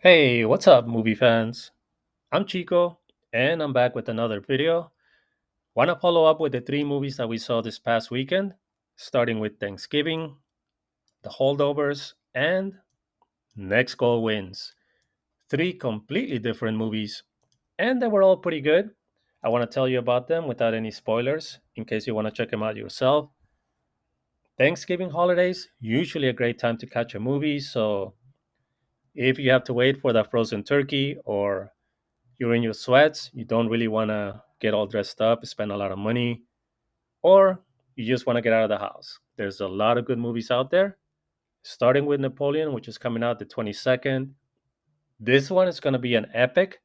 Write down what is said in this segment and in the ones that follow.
Hey, what's up, movie fans? I'm Chico, and I'm back with another video. Want to follow up with the three movies that we saw this past weekend, starting with Thanksgiving, The Holdovers, and Next Goal Wins. Three completely different movies, and they were all pretty good. I want to tell you about them without any spoilers, in case you want to check them out yourself. Thanksgiving holidays, usually a great time to catch a movie, so if you have to wait for that frozen turkey or you're in your sweats, you don't really want to get all dressed up, spend a lot of money, or you just want to get out of the house. There's a lot of good movies out there, starting with Napoleon, which is coming out the 22nd. This one is going to be an epic.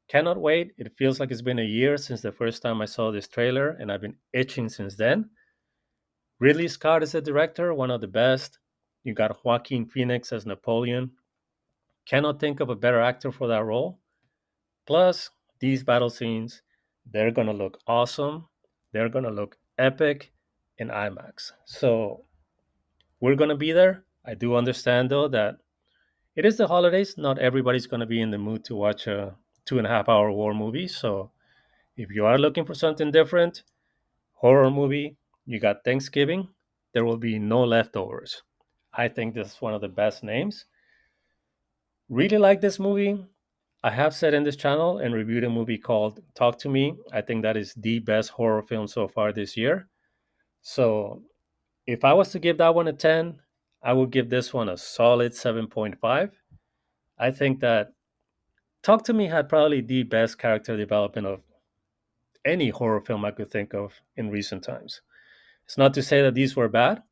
Cannot wait. It feels like it's been a year since the first time I saw this trailer, and I've been itching since then. Ridley Scott is the director, one of the best. You got Joaquin Phoenix as Napoleon. Cannot think of a better actor for that role. Plus, these battle scenes, they're going to look awesome. They're going to look epic in IMAX. So, we're going to be there. I do understand, though, that it is the holidays. Not everybody's going to be in the mood to watch a 2.5 hour war movie. So, if you are looking for something different, horror movie, you got Thanksgiving, there will be no leftovers. I think this is one of the best names. Really like this movie. I have said in this channel and reviewed a movie called Talk to Me. I think that is the best horror film so far this year. So if I was to give that one a 10, I would give this one a solid 7.5. I think that Talk to Me had probably the best character development of any horror film I could think of in recent times. It's not to say that these were bad.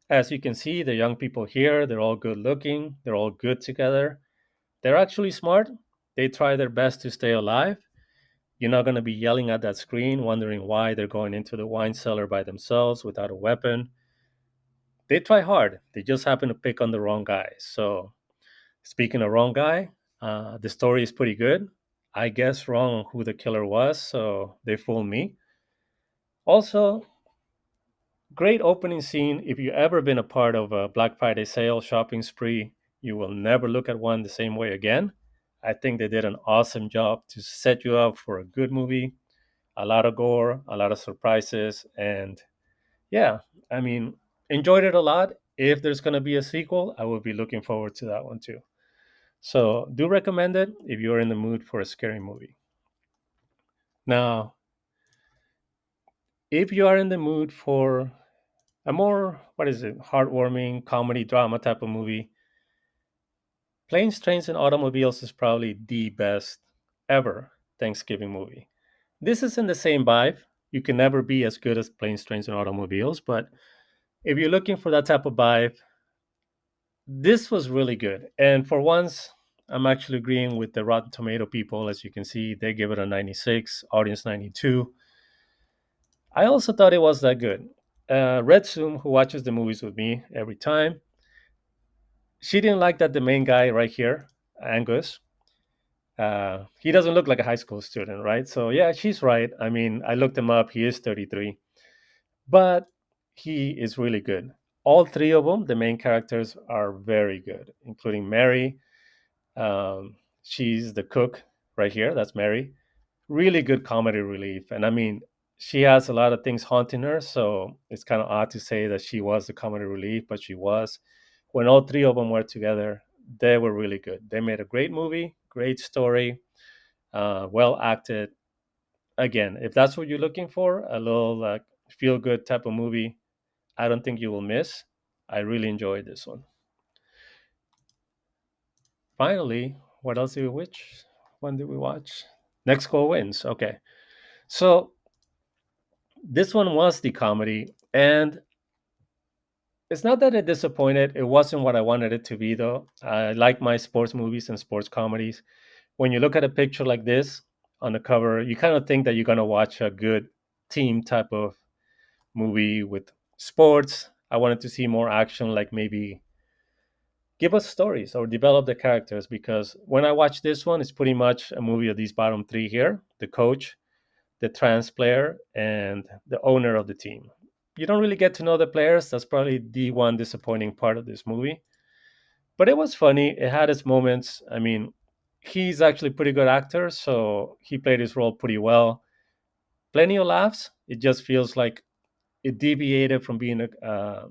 As you can see, the young people here, they're all good looking, they're all good together. They're actually smart. They try their best to stay alive. You're not going to be yelling at that screen, wondering why they're going into the wine cellar by themselves without a weapon. They try hard. They just happen to pick on the wrong guy. So, speaking of wrong guy, the story is pretty good. I guess wrong on who the killer was, so they fooled me. Also, great opening scene. If you've ever been a part of a Black Friday sale shopping spree, you will never look at one the same way again. I think they did an awesome job to set you up for a good movie, a lot of gore, a lot of surprises, and yeah, I mean, enjoyed it a lot. If there's going to be a sequel, I will be looking forward to that one too. So, do recommend it if you're in the mood for a scary movie. Now, if you are in the mood for a more, what is it, heartwarming comedy drama type of movie, Planes, Trains, and Automobiles is probably the best ever Thanksgiving movie. This is in the same vibe. You can never be as good as Planes, Trains, and Automobiles, but if you're looking for that type of vibe, this was really good. And for once, I'm actually agreeing with the Rotten Tomato people. As you can see, they give it a 96, audience 92. I also thought it was that good. Red Zoom, who watches the movies with me every time, she didn't like that the main guy right here, Angus, he doesn't look like a high school student, right? So yeah, she's right. I mean, I looked him up. He is 33, but he is really good. All three of them, the main characters, are very good, including Mary. She's the cook right here. That's Mary. Really good comedy relief. And I mean, she has a lot of things haunting her. So it's kind of odd to say that she was the comedy relief, but she was. When all three of them were together, they were really good. They made a great movie, great story, well acted. Again, if that's what you're looking for, a little like feel good type of movie, I don't think you will miss. I really enjoyed this one. Finally, what else did we watch? When did we watch? Next Goal Wins. Okay. So this one was the comedy, and it's not that it disappointed. It wasn't what I wanted it to be, though. I like my sports movies and sports comedies. When you look at a picture like this on the cover, you kind of think that you're going to watch a good team type of movie with sports. I wanted to see more action, like maybe give us stories or develop the characters. Because when I watch this one, it's pretty much a movie of these bottom three here: the coach, the trans player, and the owner of the team. You don't really get to know the players. That's probably the one disappointing part of this movie. But it was funny. It had its moments. I mean, he's actually a pretty good actor, so he played his role pretty well. Plenty of laughs. It just feels like it deviated from being a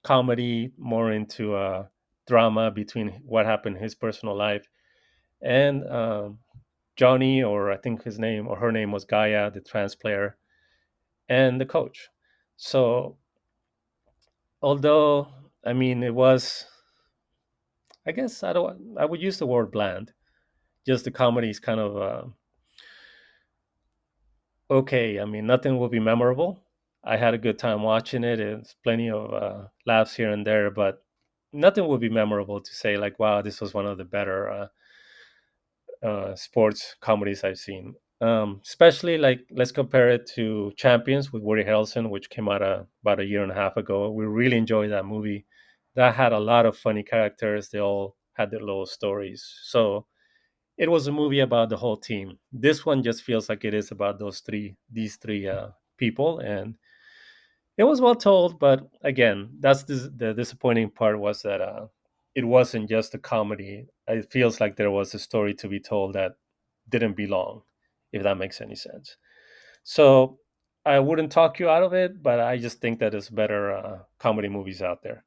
comedy more into a drama between what happened in his personal life and Johnny, or I think his name or her name was Gaia, the trans player, and the coach. So, although I mean, it was, I guess I don't, I would use the word bland. Just the comedy is kind of okay. I mean, nothing will be memorable. I had a good time watching it. It's plenty of laughs here and there, but nothing will be memorable to say like, "Wow, this was one of the better sports comedies I've seen." Especially like, let's compare it to Champions with Woody Harrelson, which came out about a year and a half ago. We really enjoyed that movie. That had a lot of funny characters. They all had their little stories. So it was a movie about the whole team. This one just feels like it is about these three people, and it was well told. But again, that's the disappointing part was that it wasn't just a comedy. It feels like there was a story to be told that didn't belong, if that makes any sense. So I wouldn't talk you out of it, but I just think that there's better comedy movies out there.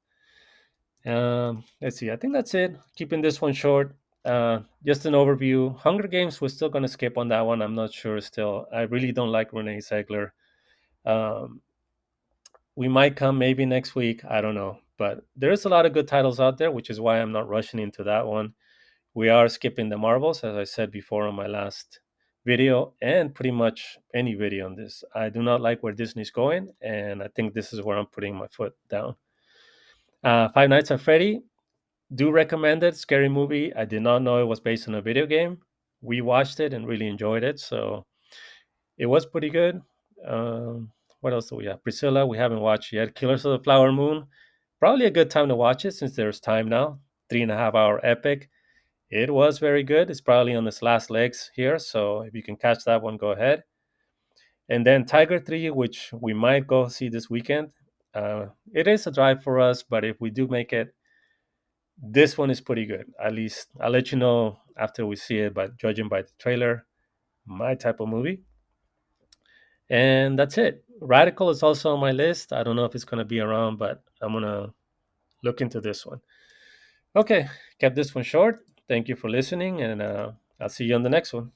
Let's see. I think that's it. Keeping this one short. Just an overview. Hunger Games. We're still going to skip on that one. I'm not sure still. I really don't like Renee Zegler. Um, we might come maybe next week. I don't know. But there's a lot of good titles out there, which is why I'm not rushing into that one. We are skipping the Marvels, as I said before on my last video, and pretty much any video on this. I do not like where Disney's going, and I think this is where I'm putting my foot down. Five Nights at Freddy, do recommend it. Scary movie. I did not know it was based on a video game. We watched it and really enjoyed it, so it was pretty good. What else do we have? Priscilla, we haven't watched yet. Killers of the Flower Moon, probably a good time to watch it since there's time now. 3.5 hour epic. It was very good. It's probably on its last legs here, so if you can catch that one, go ahead. And then Tiger 3, which we might go see this weekend. It is a drive for us, but if we do make it, this one is pretty good. At least I'll let you know after we see it, but judging by the trailer, my type of movie. And that's it. Radical is also on my list. I don't know if it's going to be around, but I'm going to look into this one. Okay, kept this one short. Thank you for listening, and I'll see you on the next one.